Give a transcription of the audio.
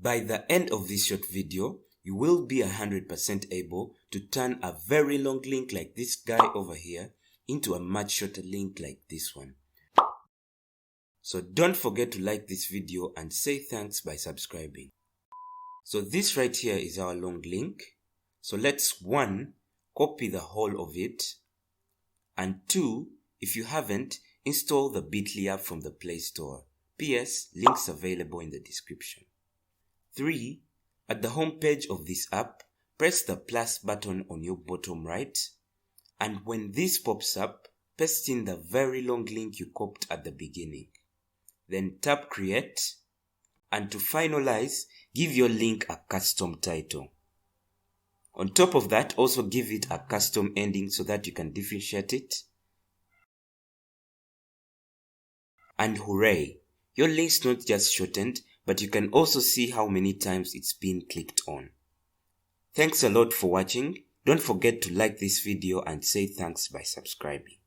By the end of this short video, you will be 100% able to turn a very long link like this guy over here into a much shorter link like this one. So don't forget to like this video and say thanks by subscribing. So this right here is our long link. So let's 1. Copy the whole of it, and 2. If you haven't, install the 𝗣𝗲𝗀𝗀 app from the Play Store. PS, links available in the description. 3. At the home page of this app, press the plus button on your bottom right, and when this pops up, paste in the very long link you copied at the beginning. Then tap create, and to finalize, give your link a custom title. On top of that, also give it a custom ending so that you can differentiate it. And hooray! Your link's not just shortened, but you can also see how many times it's been clicked on. Thanks a lot for watching. Don't forget to like this video and say thanks by subscribing.